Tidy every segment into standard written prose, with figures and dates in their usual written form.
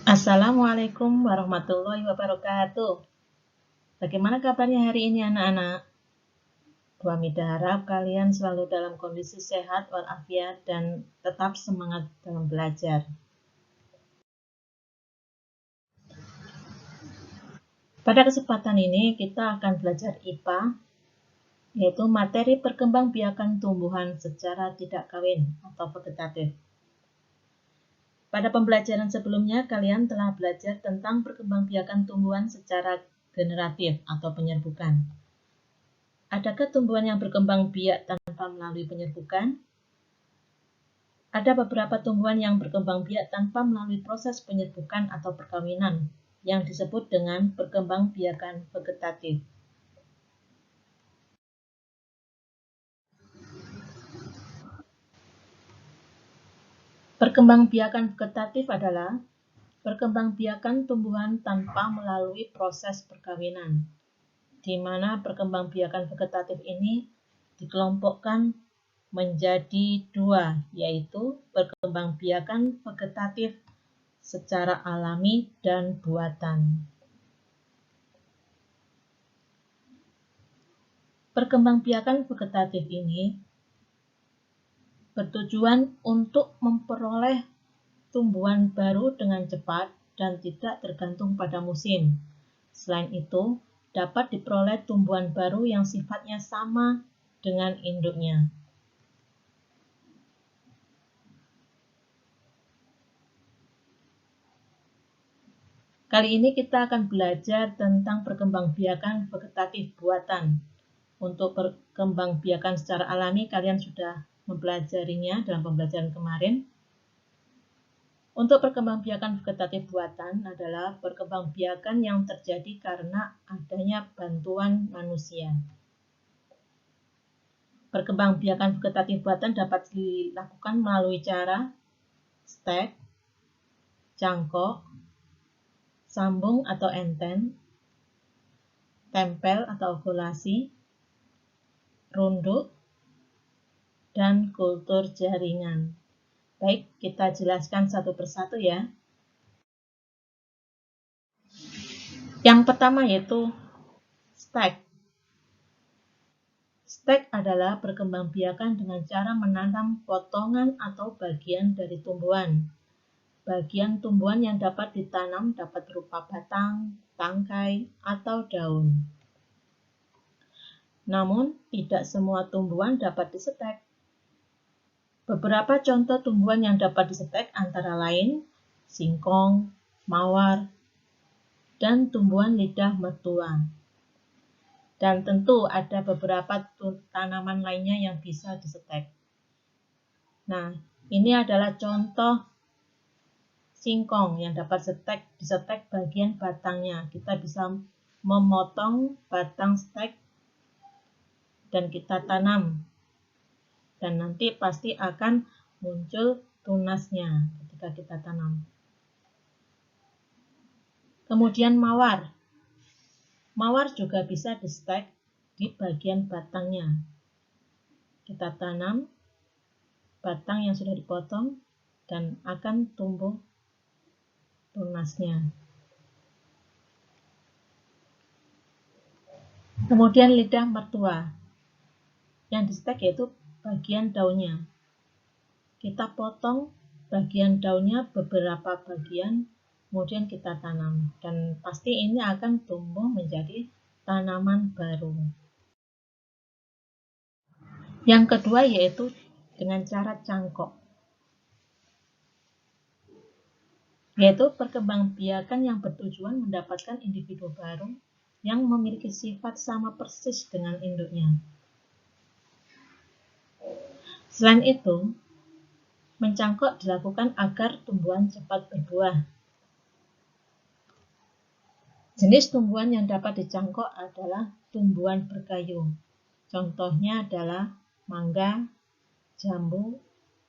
Assalamualaikum warahmatullahi wabarakatuh. Bagaimana kabarnya hari ini anak-anak? Kami harap kalian selalu dalam kondisi sehat walafiat dan tetap semangat dalam belajar. Pada kesempatan ini kita akan belajar IPA, yaitu materi perkembangbiakan tumbuhan secara tidak kawin atau vegetatif. Pada pembelajaran sebelumnya, kalian telah belajar tentang perkembangbiakan tumbuhan secara generatif atau penyerbukan. Adakah tumbuhan yang berkembang biak tanpa melalui penyerbukan? Ada beberapa tumbuhan yang berkembang biak tanpa melalui proses penyerbukan atau perkawinan, yang disebut dengan perkembangbiakan vegetatif. Perkembangbiakan vegetatif adalah perkembangbiakan tumbuhan tanpa melalui proses perkawinan, di mana perkembangbiakan vegetatif ini dikelompokkan menjadi dua, yaitu perkembangbiakan vegetatif secara alami dan buatan. Perkembangbiakan vegetatif ini bertujuan untuk memperoleh tumbuhan baru dengan cepat dan tidak tergantung pada musim. Selain itu, dapat diperoleh tumbuhan baru yang sifatnya sama dengan induknya. Kali ini kita akan belajar tentang perkembangbiakan vegetatif buatan. Untuk perkembangbiakan secara alami, kalian sudah mempelajarinya dalam pembelajaran kemarin. Untuk perkembangbiakan vegetatif buatan adalah perkembangbiakan yang terjadi karena adanya bantuan manusia. Perkembangbiakan vegetatif buatan dapat dilakukan melalui cara stek, cangkok, sambung atau enten, tempel atau ovulasi, runduk, dan kultur jaringan. Baik, kita jelaskan satu persatu ya. Yang pertama yaitu stek. Stek adalah perkembangbiakan dengan cara menanam potongan atau bagian dari tumbuhan. Bagian tumbuhan yang dapat ditanam dapat berupa batang, tangkai, atau daun. Namun, tidak semua tumbuhan dapat disetek. Beberapa contoh tumbuhan yang dapat disetek antara lain singkong, mawar, dan tumbuhan lidah mertua. Dan tentu ada beberapa tanaman lainnya yang bisa disetek. Nah, ini adalah contoh singkong yang dapat disetek bagian batangnya. Kita bisa memotong batang stek dan kita tanam. Dan nanti pasti akan muncul tunasnya ketika kita tanam. Kemudian mawar. Mawar juga bisa disetek di bagian batangnya. Kita tanam batang yang sudah dipotong dan akan tumbuh tunasnya. Kemudian lidah mertua. Yang disetek yaitu bagian daunnya. Kita potong bagian daunnya beberapa bagian, kemudian kita tanam. Dan pasti ini akan tumbuh menjadi tanaman baru. Yang kedua yaitu dengan cara cangkok. Yaitu perkembangbiakan yang bertujuan mendapatkan individu baru yang memiliki sifat sama persis dengan induknya. Selain itu, mencangkok dilakukan agar tumbuhan cepat berbuah. Jenis tumbuhan yang dapat dicangkok adalah tumbuhan berkayu. Contohnya adalah mangga, jambu,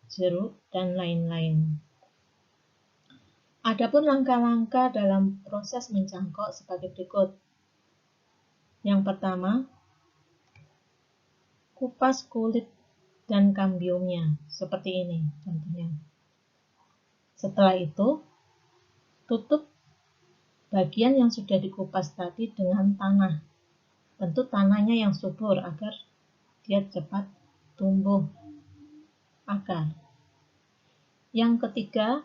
jeruk, dan lain-lain. Adapun langkah-langkah dalam proses mencangkok sebagai berikut. Yang pertama, kupas kulit dan kambiumnya, seperti ini contohnya. Setelah itu, Tutup bagian yang sudah dikupas tadi dengan tanah. Tentu tanahnya yang subur agar dia cepat tumbuh akar. Yang ketiga,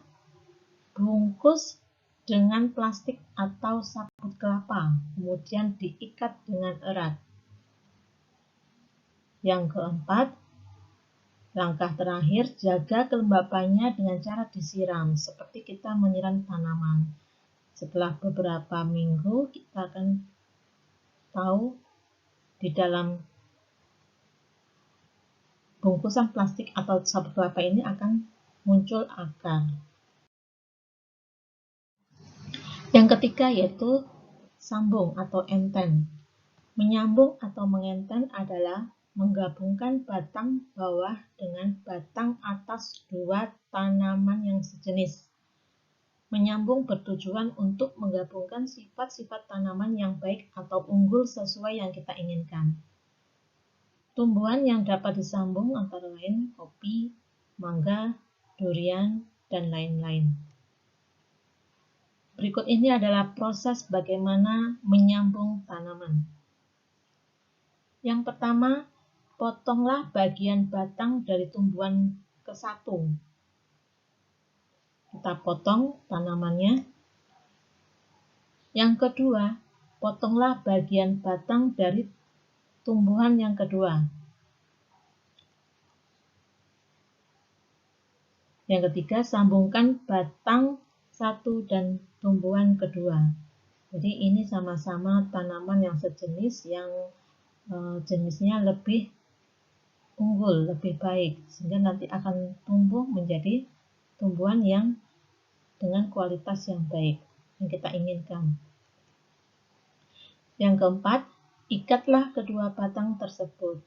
bungkus dengan plastik atau sabut kelapa, kemudian diikat dengan erat. Yang keempat, langkah terakhir, jaga kelembapannya dengan cara disiram, seperti kita menyiram tanaman. Setelah beberapa minggu, kita akan tahu di dalam bungkusan plastik atau sabut kelapa ini akan muncul akar. Yang ketiga yaitu sambung atau enten. Menyambung atau mengenten adalah menggabungkan batang bawah dengan batang atas dua tanaman yang sejenis. Menyambung bertujuan untuk menggabungkan sifat-sifat tanaman yang baik atau unggul sesuai yang kita inginkan. Tumbuhan yang dapat disambung antara lain kopi, mangga, durian, dan lain-lain. Berikut ini adalah proses bagaimana menyambung tanaman. Yang pertama, potonglah bagian batang dari tumbuhan ke satu. Kita potong tanamannya. Yang kedua, potonglah bagian batang dari tumbuhan yang kedua. Yang ketiga, sambungkan batang satu dan tumbuhan kedua. Jadi ini sama-sama tanaman yang sejenis yang jenisnya lebih unggul, lebih baik, sehingga nanti akan tumbuh menjadi tumbuhan yang dengan kualitas yang baik yang kita inginkan. Yang keempat, ikatlah kedua batang tersebut.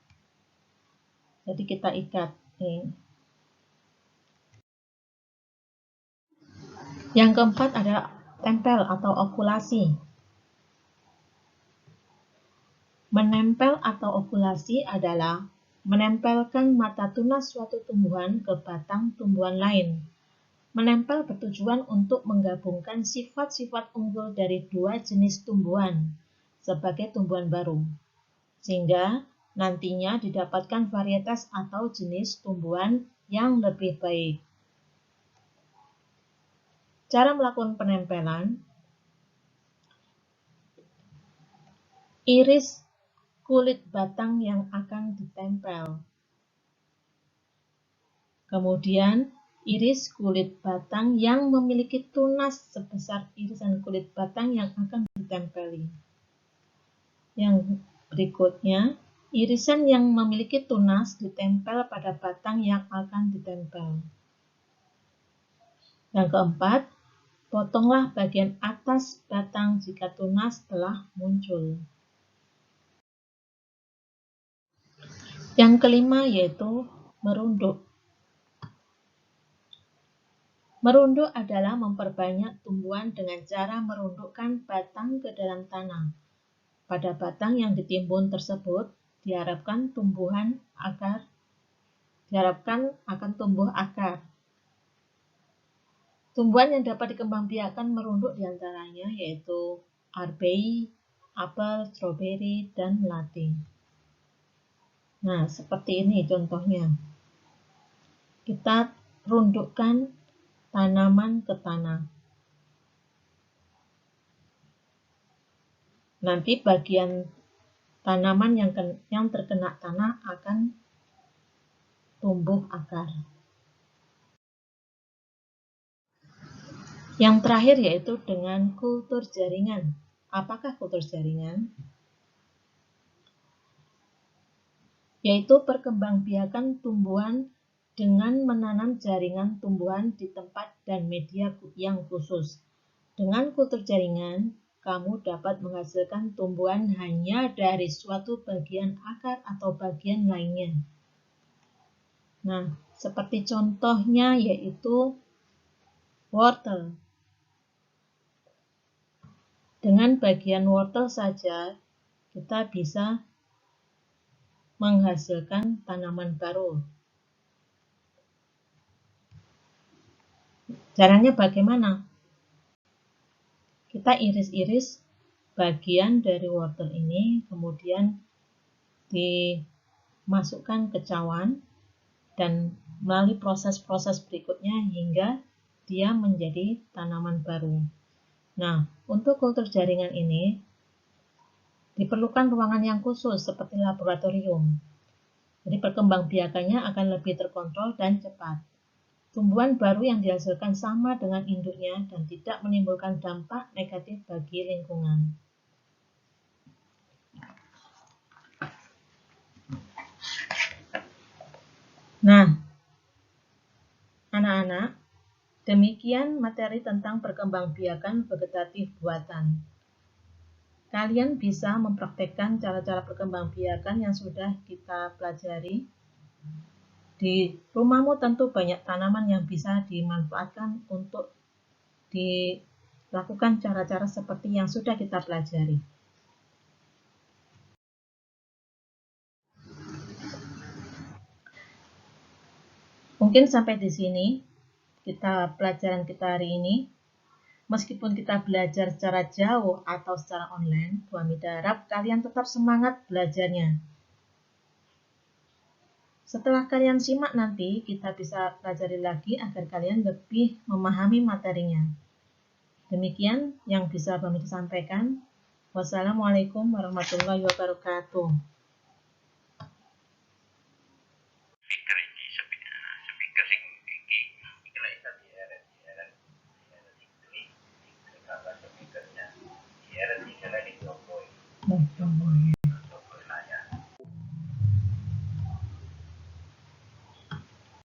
Jadi kita ikat. Yang keempat adalah tempel atau okulasi. Menempel atau okulasi adalah menempelkan mata tunas suatu tumbuhan ke batang tumbuhan lain. Menempel bertujuan untuk menggabungkan sifat-sifat unggul dari dua jenis tumbuhan sebagai tumbuhan baru, sehingga nantinya didapatkan varietas atau jenis tumbuhan yang lebih baik. Cara melakukan penempelan, iris kulit batang yang akan ditempel. Kemudian, iris kulit batang yang memiliki tunas sebesar irisan kulit batang yang akan ditempeli. Yang berikutnya, irisan yang memiliki tunas ditempel pada batang yang akan ditempel. Yang keempat, potonglah bagian atas batang jika tunas telah muncul. Yang kelima yaitu merunduk. Merunduk adalah memperbanyak tumbuhan dengan cara merundukkan batang ke dalam tanah. Pada batang yang ditimbun tersebut, diharapkan akan tumbuh akar. Tumbuhan yang dapat dikembangbiakkan merunduk diantaranya yaitu arbei, apel, stroberi, dan melati. Nah, seperti ini contohnya. Kita rundukkan tanaman ke tanah. Nanti bagian tanaman yang terkena tanah akan tumbuh akar. Yang terakhir yaitu dengan kultur jaringan. Apakah kultur jaringan? Yaitu perkembangbiakan tumbuhan dengan menanam jaringan tumbuhan di tempat dan media yang khusus. Dengan kultur jaringan, kamu dapat menghasilkan tumbuhan hanya dari suatu bagian akar atau bagian lainnya. Nah, seperti contohnya yaitu wortel. Dengan bagian wortel saja, kita bisa menghasilkan tanaman baru. Caranya bagaimana? kita iris-iris bagian dari wortel ini, kemudian dimasukkan ke cawan dan melalui proses-proses berikutnya hingga dia menjadi tanaman baru. Nah, untuk kultur jaringan ini diperlukan ruangan yang khusus seperti laboratorium. Jadi perkembangbiakannya akan lebih terkontrol dan cepat. Tumbuhan baru yang dihasilkan sama dengan induknya dan tidak menimbulkan dampak negatif bagi lingkungan. Nah, anak-anak, demikian materi tentang perkembangbiakan vegetatif buatan. Kalian bisa mempraktekkan cara-cara perkembangbiakan yang sudah kita pelajari. Di rumahmu tentu banyak tanaman yang bisa dimanfaatkan untuk dilakukan cara-cara seperti yang sudah kita pelajari. Mungkin sampai di sini pelajaran kita hari ini. Meskipun kita belajar secara jauh atau secara online, Bu Hamidah harap kalian tetap semangat belajarnya. Setelah kalian simak nanti, kita bisa pelajari lagi agar kalian lebih memahami materinya. Demikian yang bisa Bu Hamidah sampaikan. Wassalamualaikum warahmatullahi wabarakatuh.